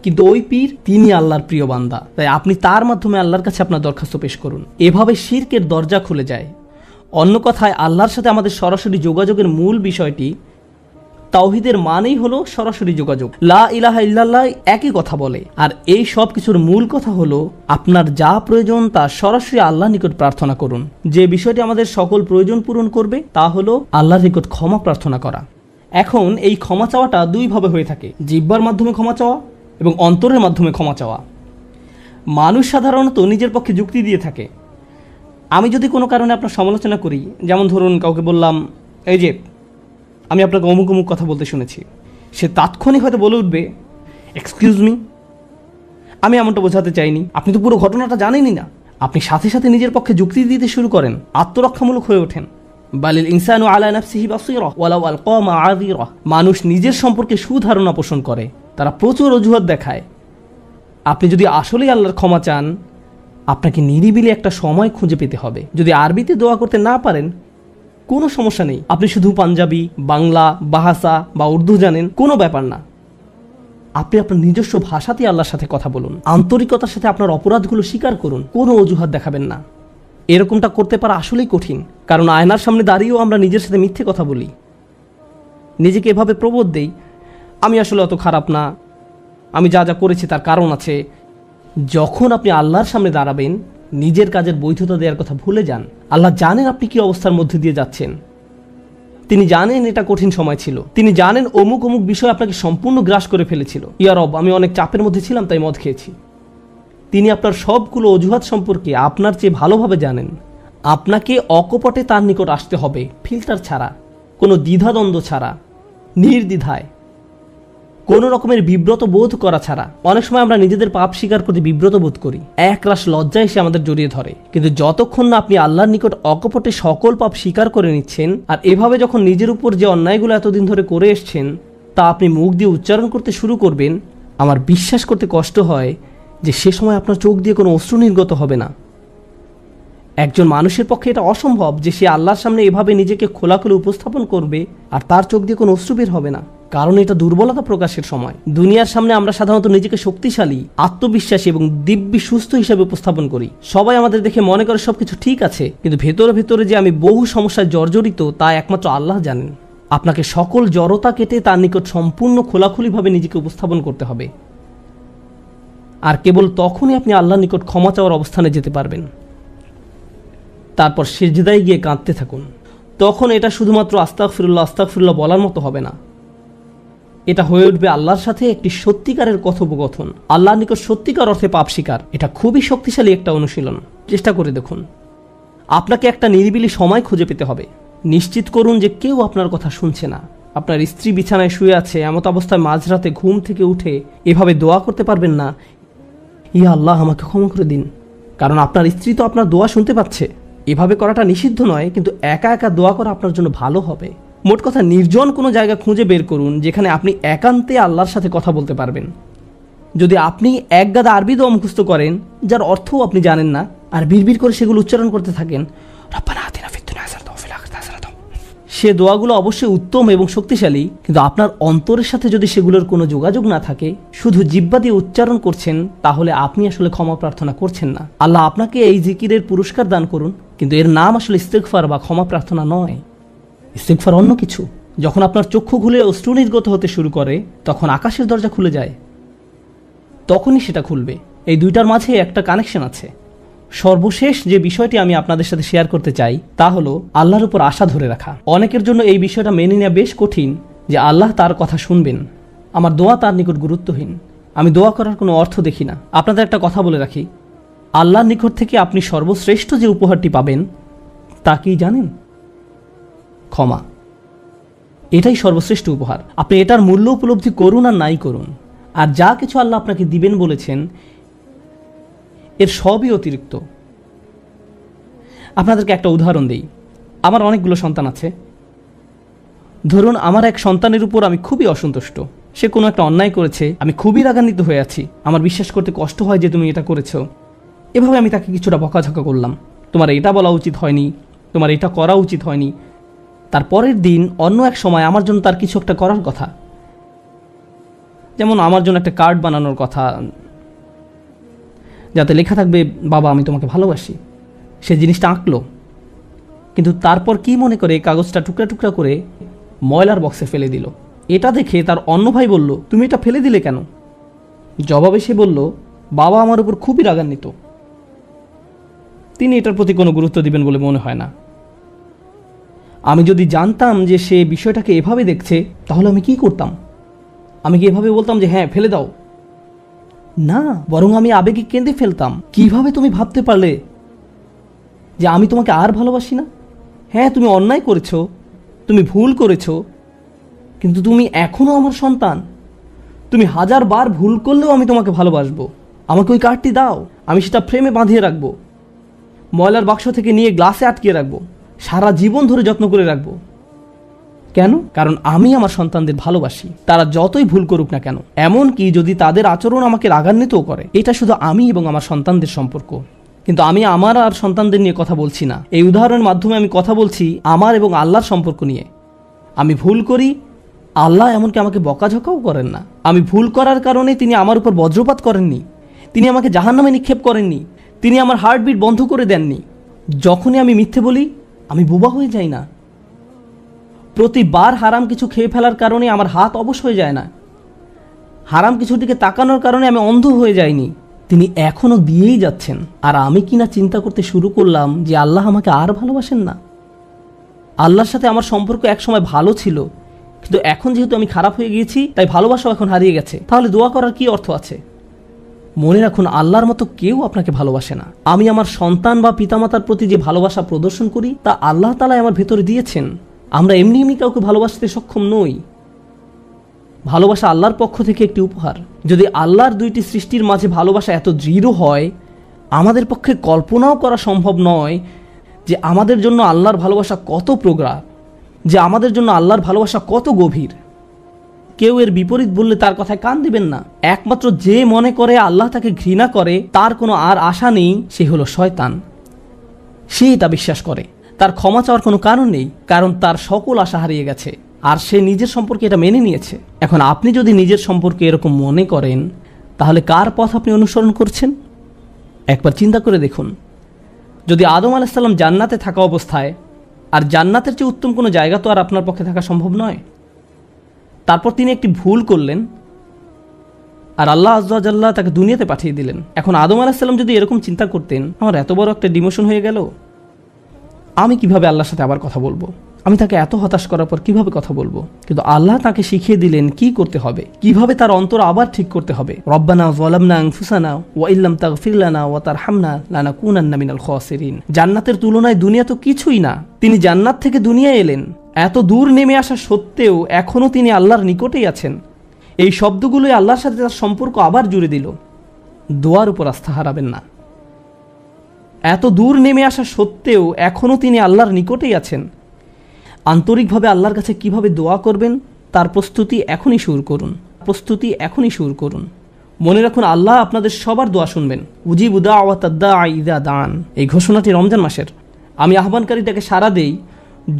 কিন্তু ওই পীর তিনি আল্লাহর প্রিয় বান্দা, তাই আপনি তার মাধ্যমে আল্লাহর কাছে আপনার দরখাস্ত পেশ করুন। এভাবে শিরকের দরজা খুলে যায়। অন্য কথায়, আল্লাহর সাথে আমাদের সরাসরি যোগাযোগের মূল বিষয়টি, তাওহীদের মানেই হলো সরাসরি যোগাযোগ। লা ইলাহা ইল্লাল্লাহ একই কথা বলে, আর এই সব কিছুর মূল কথা হলো আপনার যা প্রয়োজন তা সরাসরি আল্লাহর নিকট প্রার্থনা করুন। যে বিষয়টি আমাদের সকল প্রয়োজন পূরণ করবে তা হলো আল্লাহর নিকট ক্ষমা প্রার্থনা করা। এখন এই ক্ষমা চাওয়াটা দুইভাবে হয়ে থাকে, জিহ্বার মাধ্যমে ক্ষমা চাওয়া এবং অন্তরের মাধ্যমে ক্ষমা চাওয়া। মানুষ সাধারণত নিজের পক্ষে যুক্তি দিয়ে থাকে। আমি যদি কোনো কারণে আপনার সমালোচনা করি, যেমন ধরুন কাউকে বললাম, এই যে আমি আপনাকে অমুক অমুক কথা বলতে শুনেছি, সে তাৎক্ষণিক হয়তো বলে উঠবে, এক্সকিউজ মি, আমি এমনটা বোঝাতে চাইনি, আপনি তো পুরো ঘটনাটা জানেনই না। আপনি সাথে সাথে নিজের পক্ষে যুক্তি দিতে শুরু করেন, আত্মরক্ষামূলক হয়ে ওঠেন। বালিল ইনসানু আলা নাফসিহি বাসীরা ওয়ালাউ আলকা মাআযিরা। মানুষ নিজের সম্পর্কে সুধারণা পোষণ করে, তারা প্রচুর অজুহাত দেখায়। আপনি যদি আসলেই আল্লাহর ক্ষমা চান, আপনাকে নিরিবিলি একটা সময় খুঁজে পেতে হবে। যদি আরবিতে দোয়া করতে না পারেন, কোনো সমস্যা নেই। আপনি শুধু পাঞ্জাবি, বাংলা, বাহাসা বা উর্দু জানেন, কোনো ব্যাপার না। আপনি আপনার নিজস্ব ভাষাতেই আল্লাহর সাথে কথা বলুন। আন্তরিকতার সাথে আপনার অপরাধগুলো স্বীকার করুন, কোনো অজুহাত দেখাবেন না। এরকমটা করতে পারা আসলেই কঠিন, কারণ আয়নার সামনে দাঁড়িয়েও আমরা নিজের সাথে মিথ্যে কথা বলি। নিজেকে এভাবে প্রবোধ দেই, আমি আসলে অত খারাপ না, আমি যা যা করেছি তার কারণ আছে। যখন আপনি আল্লাহর সামনে দাঁড়াবেন, নিজের কাজের বৈধতা দেওয়ার কথা ভুলে যান। আল্লাহ জানেন আপনি কি অবস্থার মধ্যে দিয়ে যাচ্ছেন। তিনি জানেন এটা কঠিন সময় ছিল। তিনি জানেন অমুক অমুক বিষয় আপনাকে সম্পূর্ণ গ্রাস করে ফেলেছিল। ইয়া রব, আমি অনেক চাপের মধ্যে ছিলাম, তাই মদ খেয়েছি। তিনি আপনার সবগুলো অজুহাত সম্পর্কে আপনার চেয়ে ভালোভাবে জানেন। আপনাকে অকপটে তার নিকট আসতে হবে, ফিল্টার ছাড়া, কোনো দ্বিধাদ্বন্দ্ব ছাড়া, নির্দ্বিধায়, কোনো রকমের বিব্রত বোধ করা ছাড়া। অনেক সময় আমরা নিজেদের পাপ স্বীকার করতে বিব্রত বোধ করি, একরাশ লজ্জা এসে আমাদের জড়িয়ে ধরে। কিন্তু যতক্ষণ না আপনি আল্লাহর নিকট অকপটে সকল পাপ স্বীকার করে নিচ্ছেন, আর এভাবে যখন নিজের উপর যে অন্যায়গুলো এতদিন ধরে করে এসছেন তা আপনি মুখ দিয়ে উচ্চারণ করতে শুরু করবেন, আমার বিশ্বাস করতে কষ্ট হয় যে সে সময় আপনার চোখ দিয়ে কোনো অশ্রু নির্গত হবে না। একজন মানুষের পক্ষে এটা অসম্ভব যে সে আল্লাহর সামনে এভাবে নিজেকে খোলাখুলি উপস্থাপন করবে আর তার চোখ দিয়ে কোনো অশ্রু বের হবে না, কারণ এটা দুর্বলতা প্রকাশের সময়। দুনিয়ার সামনে আমরা সাধারণত নিজেকে শক্তিশালী, আত্মবিশ্বাসী এবং দিব্যি সুস্থ হিসেবে উপস্থাপন করি। সবাই আমাদের দেখে মনে করে সবকিছু ঠিক আছে, কিন্তু ভেতরে ভেতরে যে আমি বহু সমস্যায় জর্জরিত তা একমাত্র আল্লাহ জানেন। আপনাকে সকল জড়তা কেটে তার নিকট সম্পূর্ণ খোলাখুলিভাবে নিজেকে উপস্থাপন করতে হবে, আর কেবল তখনই আপনি আল্লাহর নিকট ক্ষমা চাওয়ার অবস্থানে যেতে পারবেন। তারপর সিজদায় গিয়ে কাঁদতে থাকুন। তখন এটা শুধুমাত্র আস্তাগফিরুল্লাহ আস্তাগফিরুল্লাহ বলার মতো হবে না, এটা হয়ে উঠবে আল্লাহর সাথে একটি সত্যিকারের কথোপকথন, আল্লাহর নিকট সত্যিকার অর্থে পাপ স্বীকার। এটা খুবই শক্তিশালী একটা অনুশীলন, চেষ্টা করে দেখুন। আপনাকে একটা নিরিবিলি সময় খুঁজে পেতে হবে। নিশ্চিত করুন যে কেউ আপনার কথা শুনছে না। আপনার স্ত্রী বিছানায় শুয়ে আছে, এমত অবস্থায় মাঝরাতে ঘুম থেকে উঠে এভাবে দোয়া করতে পারবেন না, ইয়া আল্লাহ আমাকে ক্ষমা করে দিন, কারণ আপনার স্ত্রী তো আপনার দোয়া শুনতে পাচ্ছে। এভাবে করাটা নিষিদ্ধ নয়, কিন্তু একা একা দোয়া করা আপনার জন্য ভালো হবে। মোট কথা, নির্জন কোনো জায়গা খুঁজে বের করুন যেখানে আপনি একান্তে আল্লাহর সাথে কথা বলতে পারবেন। যদি আপনি এক গাদা আরবি দোয়া মুখস্থ করেন যার অর্থও আপনি জানেন না, আর বিড়বিড় করে সেগুলো উচ্চারণ করতে থাকেন, সে দোয়াগুলো অবশ্যই উত্তম এবং শক্তিশালী, কিন্তু আপনার অন্তরের সাথে যদি সেগুলোর কোনো যোগাযোগ না থাকে, শুধু জিহ্বা দিয়ে উচ্চারণ করছেন, তাহলে আপনি আসলে ক্ষমা প্রার্থনা করছেন না। আল্লাহ আপনাকে এই জিকিরের পুরস্কার দান করুন, কিন্তু এর নাম আসলে ইস্তেগফার বা ক্ষমা প্রার্থনা নয়। ইস্তেগফার অন্য কিছু। যখন আপনার চক্ষু খুলে অশ্রু নির্গত হতে শুরু করে, তখন আকাশের দরজা খুলে যায়, তখনই সেটা খুলবে। এই দুইটার মাঝে একটা কানেকশন আছে। সর্বশেষ যে বিষয়টি আমি আপনাদের সাথে শেয়ার করতে চাই তা হলো আল্লাহর উপর আশা ধরে রাখা। অনেকের জন্য এই বিষয়টা মেনে নেওয়া বেশ কঠিন যে আল্লাহ তার কথা শুনবেন, আমার দোয়া তার নিকট গুরুত্বহীন, আমি দোয়া করার কোনো অর্থ দেখি না। আপনাদের একটা কথা বলে রাখি, আল্লাহর নিকট থেকে আপনি সর্বশ্রেষ্ঠ যে উপহারটি পাবেন তা কি জানেন? ক্ষমা। এটাই সর্বশ্রেষ্ঠ উপহার। আপনি এটার মূল্য উপলব্ধি করুন আর নাই করুন, আর যা কিছু আল্লাহ আপনাকে দিবেন বলেছেন এর সবই অতিরিক্ত। আপনাদেরকে একটা উদাহরণ দেই। আমার অনেকগুলো সন্তান আছে। ধরুন আমার এক সন্তানের উপর আমি খুবই অসন্তুষ্ট, সে কোনো একটা অন্যায় করেছে, আমি খুবই রাগান্বিত হয়ে আছি, আমার বিশ্বাস করতে কষ্ট হয় যে তুমি এটা করেছো। এভাবে আমি তাকে কিছুটা বকাঝকা করলাম, তোমার এটা বলা উচিত হয়নি, তোমার এটা করা উচিত হয়নি। তার পরের দিন অন্য এক সময় আমার জন্য তার কিছু একটা করার কথা, যেমন আমার জন্য একটা কার্ড বানানোর কথা যাতে লেখা থাকবে বাবা আমি তোমাকে ভালোবাসি। সে জিনিসটা আঁকলো, কিন্তু তারপর কি মনে করে কাগজটা টুকরা টুকরা করে ময়লার বক্সে ফেলে দিল। এটা দেখে তার অন্য ভাই বলল, তুমি এটা ফেলে দিলে কেন? জবাবে সে বলল, বাবা আমার উপর খুবই রাগান্বিত, তিনি এটার প্রতি কোনো গুরুত্ব দিবেন বলে মনে হয় না। আমি যদি জানতাম যে সে বিষয়টাকে এভাবে দেখছে তাহলে আমি কি করতাম? আমি কি এভাবে বলতাম যে হ্যাঁ ফেলে দাও? না, বরং আমি আবেগে কেঁদে ফেলতাম, কিভাবে তুমি ভাবতে পারলে যে আমি তোমাকে আর ভালোবাসি না? হ্যাঁ তুমি অন্যায় করেছো, তুমি ভুল করেছো, কিন্তু তুমি এখনো আমার সন্তান। তুমি 1000 বার ভুল করলেও আমি তোমাকে ভালোবাসবো। আমাকে ওই কার্ডটি দাও, আমি সেটা ফ্রেমে বাঁধিয়ে রাখবো, ময়লার বাক্স থেকে নিয়ে গ্লাসে আটকিয়ে রাখবো, সারা জীবন ধরে যত্ন করে রাখবো। কেন? কারণ আমি আমার সন্তানদের ভালোবাসি, তারা যতই ভুল করুক না কেন, এমনকি যদি তাদের আচরণ আমাকে রাগান্বিতও করে। এটা শুধু আমি এবং আমার সন্তানদের সম্পর্ক। কিন্তু আমি আমার আর সন্তানদের নিয়ে কথা বলছি না, এই উদাহরণের মাধ্যমে আমি কথা বলছি আমার এবং আল্লাহর সম্পর্ক নিয়ে। আমি ভুল করি, আল্লাহ এমনকি আমাকে বকাঝকাও করেন না। আমি ভুল করার কারণে তিনি আমার উপর বজ্রপাত করেননি, তিনি আমাকে জাহান্নামে নিক্ষেপ করেননি, তিনি আমার হার্টবিট বন্ধ করে দেননি। যখনই আমি মিথ্যে বলি আমি বোবা হয়ে যাই না, প্রতিবার হারাম কিছু খেয়ে ফেলার কারণে আমার হাত অবশ হয়ে যায় না, হারাম কিছুর দিকে তাকানোর কারণে আমি অন্ধ হয়ে যাইনি। তিনি এখনো দিয়েই যাচ্ছেন। আর আমি কিনা চিন্তা করতে শুরু করলাম যে আল্লাহ আমাকে আর ভালোবাসেন না। আল্লাহর সাথে আমার সম্পর্ক একসময় ভালো ছিল, কিন্তু এখন যেহেতু আমি খারাপ হয়ে গিয়েছি তাই ভালোবাসাও এখন হারিয়ে গেছে। তাহলে দোয়া করার কি অর্থ আছে? মনে রাখুন, আল্লাহর মতো কেউ আপনাকে ভালোবাসে না। আমি আমার সন্তান বা পিতামাতার প্রতি যে ভালোবাসা প্রদর্শন করি তা আল্লাহ তাআলা আমার ভেতরে দিয়েছেন। আমরা এমনি এমনি কাউকে ভালোবাসতে সক্ষম নই। ভালোবাসা আল্লাহর পক্ষ থেকে একটি উপহার। যদি আল্লাহর দুইটি সৃষ্টির মাঝে ভালোবাসা এত দৃঢ় হয়, আমাদের পক্ষে কল্পনাও করা সম্ভব নয় যে আমাদের জন্য আল্লাহর ভালোবাসা কত প্রগাঢ়, যে আমাদের জন্য আল্লাহর ভালোবাসা কত গভীর। কেউ এর বিপরীত বললে তার কথায় কান দিবেন না। একমাত্র যে মনে করে আল্লাহ তাকে ঘৃণা করে, তার কোনো আর আশা নেই, সে হলো শয়তান। সে তা বিশ্বাস করে। তার ক্ষমা চাওয়ার কোনো কারণ নেই, কারণ তার সকল আশা হারিয়ে গেছে আর সে নিজের সম্পর্কে এটা মেনে নিয়েছে। এখন আপনি যদি নিজের সম্পর্কে এরকম মনে করেন, তাহলে কার পথ আপনি অনুসরণ করছেন? একবার চিন্তা করে দেখুন। যদি আদম আলাইহিস সালাম জান্নাতে থাকা অবস্থায়, আর জান্নাতের চেয়ে উত্তম কোনো জায়গা তো আর আপনার পক্ষে থাকা সম্ভব নয়, তারপর তিনি একটি ভুল করলেন আর আল্লাহ আযজা ওয়া জাল্লা তাকে দুনিয়াতে পাঠিয়ে দিলেন। এখন আদম আলাইহিস সালাম যদি এরকম চিন্তা করতেন, আমার এত বড় একটা ডিমোশন হয়ে গেল, আমি কিভাবে আল্লাহর সাথে আবার কথা বলবো? আমি তাকে এত হতাশ করার পর কিভাবে কথা বলবো? কিন্তু আল্লাহ তাকে শিখিয়ে দিলেন কি করতে হবে, কিভাবে তার অন্তর আবার ঠিক করতে হবে। রব্বানা যালামনা আনফুসানা ওয়া ইল্লাম তাগফির লানা ওয়া তারহামনা লানাকুনান্না মিনাল খাসিরিন। জান্নাতের তুলনায় দুনিয়া তো কিছুই না। তিনি জান্নাত থেকে দুনিয়ায় এলেন, এত দূর নেমে আসা সত্ত্বেও এখনো তিনি আল্লাহর নিকটেই আছেন। এই শব্দগুলোই আল্লাহর সাথে তার সম্পর্ক আবার জুড়ে দিল। দোয়ার উপর আস্থা হারাবেন না। এত দূর নেমে আসা সত্ত্বেও এখনো তিনি আল্লাহর নিকটেই আছেন। আন্তরিকভাবে আল্লাহর কাছে কিভাবে দোয়া করবেন তার প্রস্তুতি এখনই শুরু করুন। মনে রাখুন, আল্লাহ আপনাদের সবার দোয়া শুনবেন। উজিবু দাওয়াতাদ দাঈ ইযা দান। এই ঘোষণাটি রমজান মাসের। আমি আহ্বানকারীটাকে সাড়া দেই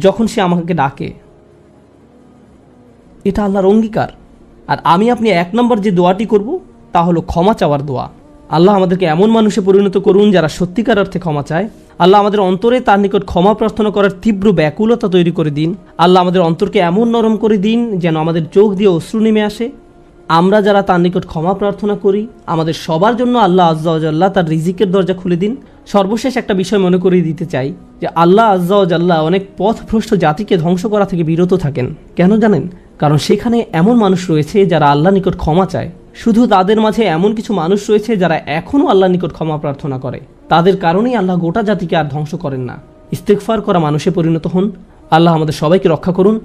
যখন সে আমাকে ডাকে। এটা আল্লাহর অঙ্গীকার। আর আমি আপনি 1 নম্বর যে দোয়াটি করব তা হলো ক্ষমা চাওয়ার দোয়া। আল্লাহ আমাদেরকে এমন মানুষে পরিণত করুন যারা সত্যিকার অর্থে ক্ষমা চায়। আল্লাহ আমাদের অন্তরে তার নিকট ক্ষমা প্রার্থনা করার তীব্র ব্যাকুলতা তৈরি করে দিন। আল্লাহ আমাদের অন্তরকে এমন নরম করে দিন যেন আমাদের চোখ দিয়ে অশ্রু নেমে আসে। আমরা যারা তার নিকট ক্ষমা প্রার্থনা করি, আমাদের সবার জন্য আল্লাহ আযজা ওয়া জাল্লা তার রিজিকের দরজা খুলে দিন। সর্বশেষ একটা বিষয় মনে করিয়ে দিতে চাই যে আল্লাহ আযজা ওয়া জাল্লা অনেক পথভ্রষ্ট জাতিকে ধ্বংস করা থেকে বিরত থাকেন। কেন জানেন? কারণ সেখানে এমন মানুষ রয়েছে যারা আল্লাহর নিকট ক্ষমা চায়। শুধু তাদের মাঝে এমন কিছু মানুষ রয়েছে যারা এখনও আল্লাহর নিকট ক্ষমা প্রার্থনা করে। তাদের কারণেই আল্লাহ গোটা জাতিকে আর ধ্বংস করেন না। ইস্তেগফার করা মানুষে পরিণত হন। আল্লাহ আমাদের সবাইকে রক্ষা করুন।